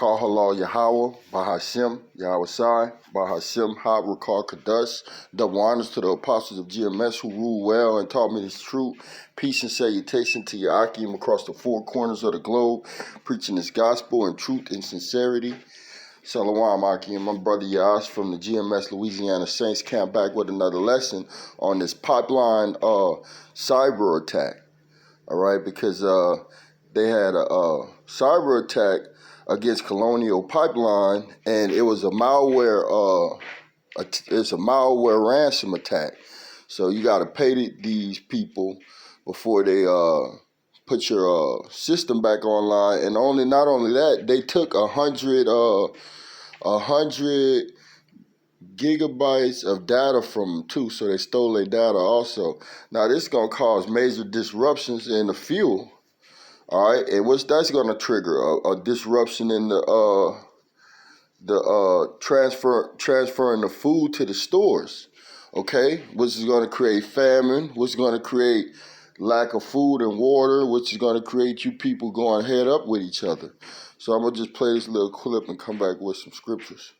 Rakar Halal Yahweh, Bahashem, Yahweh Sai, Bahashem, Ha Rakar Kadush. Double honors to the apostles of GMS who ruled well and taught me this truth. Peace and salutation to your Akim across the four corners of the globe, preaching this gospel in truth and sincerity. Shalom, Akim, my brother Yas from the GMS Louisiana Saints camp back with another lesson on this pipeline cyber attack. All right, because they had a cyber attack against Colonial Pippeline, and it was a malware. It's a malware ransom attack. So you got to pay these people before they put your system back online. And not only that, they took 100 gigabytes of data from them too. So they stole their data also. Now this is gonna cause major disruptions in the fuel. All right, and that's going to trigger a disruption in the transferring the food to the stores. Okay, which is going to create famine, which is going to create lack of food and water, which is going to create you people going head up with each other. So I'm gonna just play this little clip and come back with some scriptures.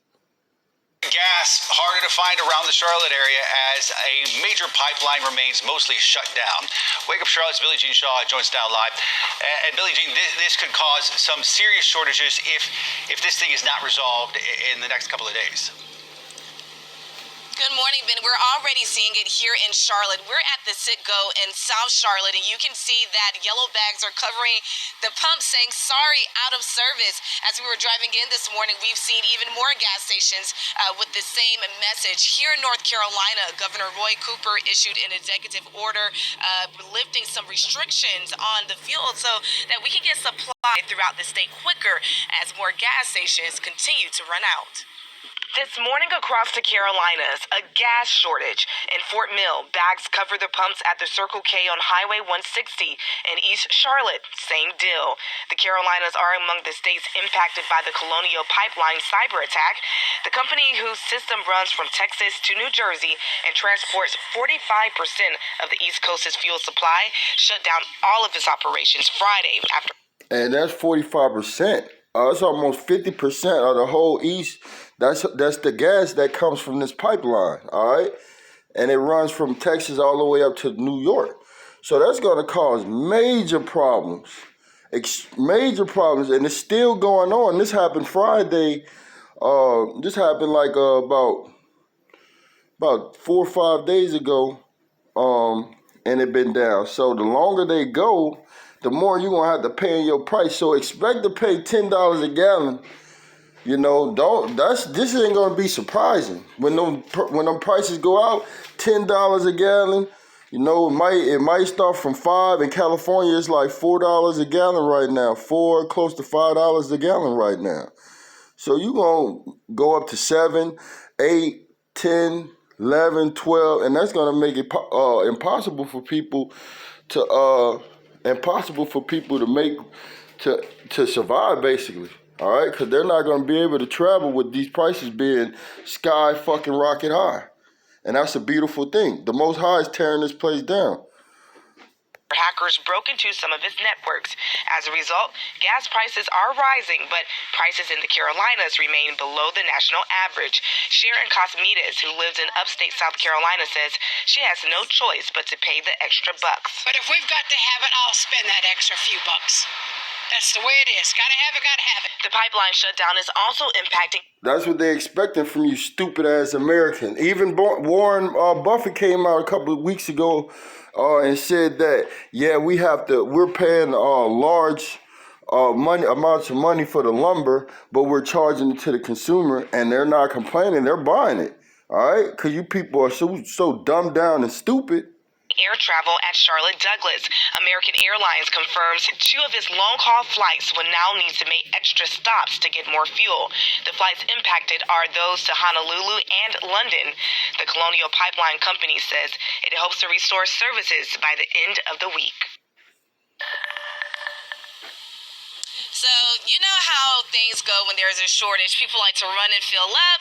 Gas harder to find around the Charlotte area as a major pipeline remains mostly shut down. Wake Up Charlotte's Billie Jean Shaw joins us now live. And Billie Jean, this could cause some serious shortages if this thing is not resolved in the next couple of days. Good morning, Ben. We're already seeing it here in Charlotte. We're at the Citgo in South Charlotte, and you can see that yellow bags are covering the pump saying, sorry, out of service. As we were driving in this morning, we've seen even more gas stations with the same message. Here in North Carolina, Governor Roy Cooper issued an executive order lifting some restrictions on the fuel so that we can get supply throughout the state quicker as more gas stations continue to run out. This morning across the Carolinas, a gas shortage. In Fort Mill, bags cover the pumps at the Circle K on Highway 160. In East Charlotte, same deal. The Carolinas are among the states impacted by the Colonial Pippeline cyber attack. The company whose system runs from Texas to New Jersey and transports 45% of the East Coast's fuel supply shut down all of its operations Friday after. And that's 45%. It's almost 50% of the whole East. That's the gas that comes from this pipeline, all right? And it runs from Texas all the way up to New York. So that's going to cause major problems, major problems, and it's still going on. This happened Friday. This happened like about 4 or 5 days ago, and it been down. So the longer they go, the more you're going to have to pay in your price. So expect to pay $10 a gallon. You know, this ain't gonna be surprising when them prices go out. $10 a gallon. You know, it might start from $5. In California, it's like $4 a gallon right now. Close to $5 a gallon right now. So you gonna go up to 7, 8, 10, 11, 12, and that's gonna make it impossible for people to survive, basically. All right, because they're not going to be able to travel with these prices being sky fucking rocket high. And that's a beautiful thing. The Most High is tearing this place down. Hackers broke into some of its networks. As a result, gas prices are rising, but prices in the Carolinas remain below the national average. Sharon Cosmides, who lives in upstate South Carolina, says she has no choice but to pay the extra bucks. But if we've got to have it, I'll spend that extra few bucks. That's the way it is. Gotta have it. The pipeline shutdown is also impacting. That's what they're expecting from you stupid ass Americans. Even Warren Buffett came out a couple of weeks ago and said that, yeah, we're paying large amounts of money for the lumber, but we're charging it to the consumer, and they're not complaining, they're buying it. All right? Because you people are so dumbed down and stupid. Air travel at Charlotte Douglas. American Airlines confirms 2 of its long-haul flights will now need to make extra stops to get more fuel. The flights impacted are those to Honolulu and London. The Colonial Pipeline Company says it hopes to restore services by the end of the week. So, you know how things go when there's a shortage. People like to run and fill up.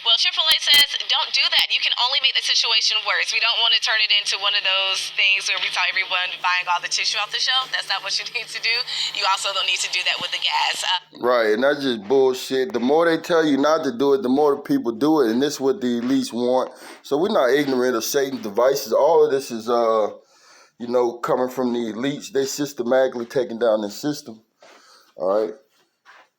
Well, AAA says don't do that. You can only make the situation worse. We don't want to turn it into one of those things where we tell everyone buying all the tissue off the shelf. That's not what you need to do. You also don't need to do that with the gas. Right, and that's just bullshit. The more they tell you not to do it, the more the people do it, and this is what the elites want. So we're not ignorant of Satan's devices. All of this is, coming from the elites. They systematically taking down the system. All right.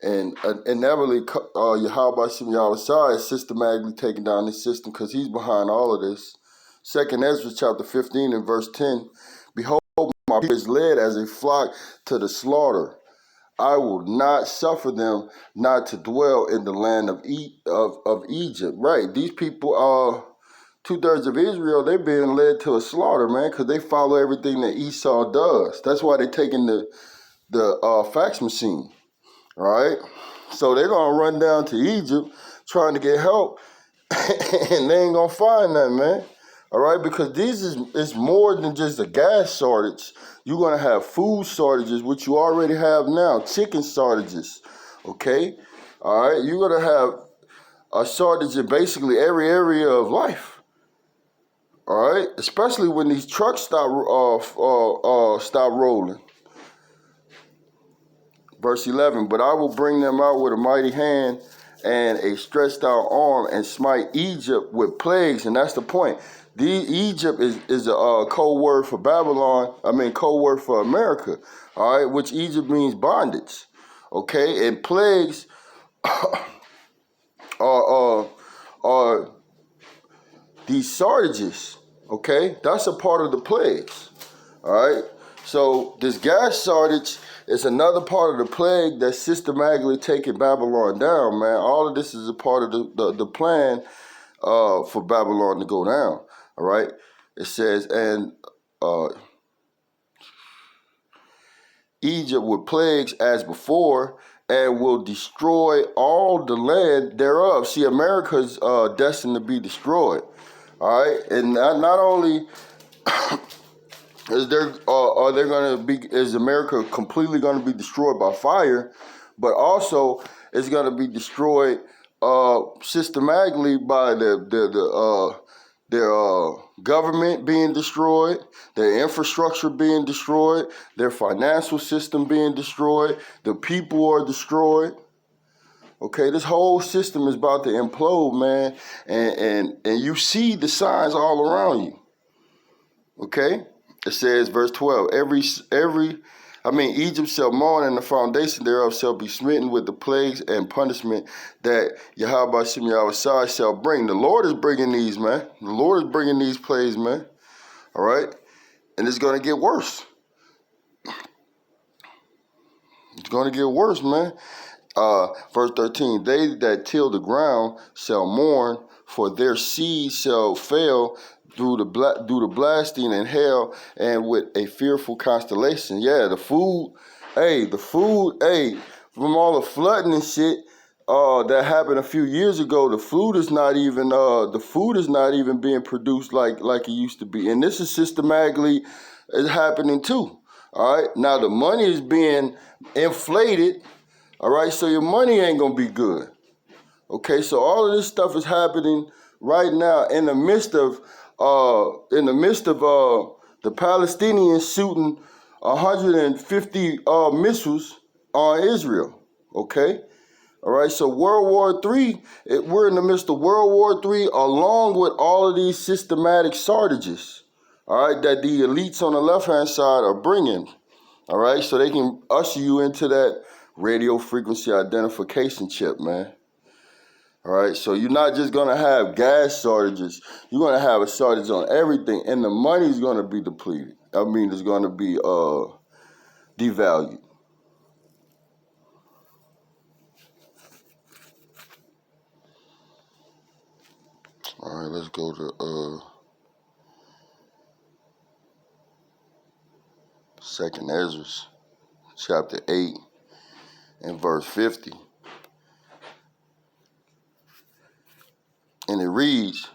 And inevitably, Yahweh Shem Yahweh is systematically taking down this system because he's behind all of this. 2nd Ezra chapter 15 and verse 10. Behold, my people is led as a flock to the slaughter. I will not suffer them not to dwell in the land of Egypt. Right. These people are 2/3 of Israel. They're being led to a slaughter, man, because they follow everything that Esau does. That's why they're taking the fax machine. All right, so they're gonna run down to Egypt trying to get help, and they ain't gonna find nothing, man. All right, because it's more than just a gas shortage. You're gonna have food shortages, which you already have now, chicken shortages. Okay, all right, you're gonna have a shortage in basically every area of life. All right, especially when these trucks stop rolling. Verse 11, but I will bring them out with a mighty hand and a stretched out arm and smite Egypt with plagues. And that's the point. Egypt is a code word for Babylon. Code word for America. All right, which Egypt means bondage. Okay, and plagues are these shortages. Okay, that's a part of the plagues. All right, so this gas shortage is another part of the plague that's systematically taking Babylon down, man. All of this is a part of the plan for Babylon to go down. All right, it says, and Egypt with plagues as before, and will destroy all the land thereof. See, America's destined to be destroyed. All right, and not only is America completely going to be destroyed by fire, but also it's going to be destroyed systematically by their government being destroyed, their infrastructure being destroyed, their financial system being destroyed, the people are destroyed. Okay, this whole system is about to implode, man, and you see the signs all around you. Okay, it says, verse 12, Egypt shall mourn, and the foundation thereof shall be smitten with the plagues and punishment that Yahweh Shem Yahweh shall bring. The Lord is bringing these, man. The Lord is bringing these plagues, man. All right, and it's going to get worse. It's going to get worse, man. Verse 13, they that till the ground shall mourn, for their seed shall fail through the blasting and hail, and with a fearful constellation. Yeah, the food, from all the flooding and shit that happened a few years ago, the food is not even being produced like it used to be, and this is systematically is happening too. All right, now the money is being inflated. All right, so your money ain't gonna be good. Okay, so all of this stuff is happening right now in the midst of the Palestinians shooting 150 missiles on Israel. Okay, all right. So World War III, we're in the midst of World War III, along with all of these systematic shortages. All right, that the elites on the left-hand side are bringing. All right, so they can usher you into that radio frequency identification chip, man. All right, so you're not just going to have gas shortages. You're going to have a shortage on everything, and the money's going to be depleted. It's going to be devalued. All right, let's go to 2nd Ezra, chapter 8, and verse 50. And it reads,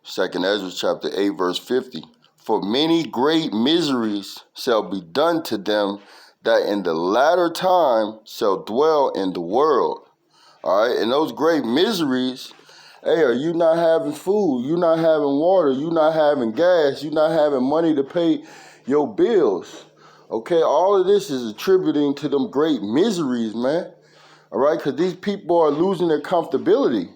2nd Ezra chapter 8, verse 50. For many great miseries shall be done to them that in the latter time shall dwell in the world. All right, and those great miseries, hey, are you not having food, you not having water, you not having gas, you not having money to pay your bills. Okay, all of this is attributing to them great miseries, man. All right, because these people are losing their comfortability.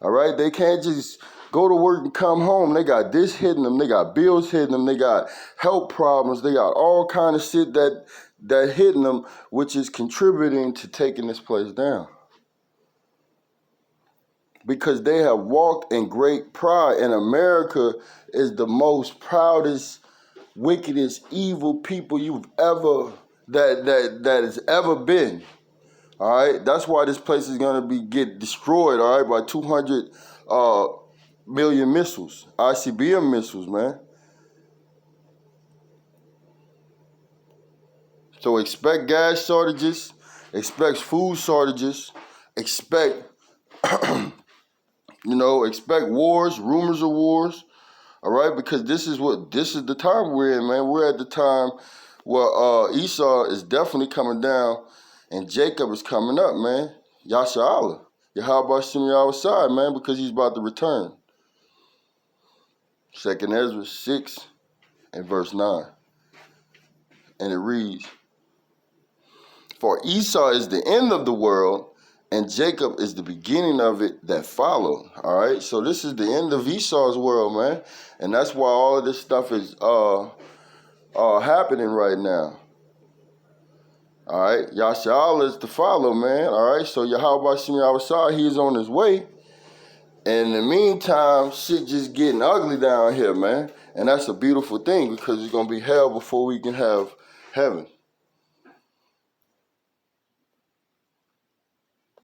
All right, they can't just go to work and come home. They got this hitting them, they got bills hitting them, they got health problems, they got all kind of shit that hitting them, which is contributing to taking this place down. Because they have walked in great pride, and America is the most proudest, wickedest, evil people you've ever that has ever been. All right, that's why this place is gonna get destroyed. All right, by 200 million missiles, ICBM missiles, man. So expect gas shortages, expect food shortages, expect expect wars, rumors of wars. All right, because this is the time we're in, man. We're at the time where Esau is definitely coming down, and Jacob is coming up, man. Yasha'Allah, Yahweh Shem Yahweh, man, because he's about to return. 2nd Ezra 6 and verse 9, and it reads, "For Esau is the end of the world, and Jacob is the beginning of it that followed." All right, so this is the end of Esau's world, man, and that's why all of this stuff is happening right now. All right, Yasha'Allah is to follow, man. All right, so Yahweh Shem Yahweh, he is on his way. And in the meantime, shit just getting ugly down here, man. And that's a beautiful thing, because it's going to be hell before we can have heaven.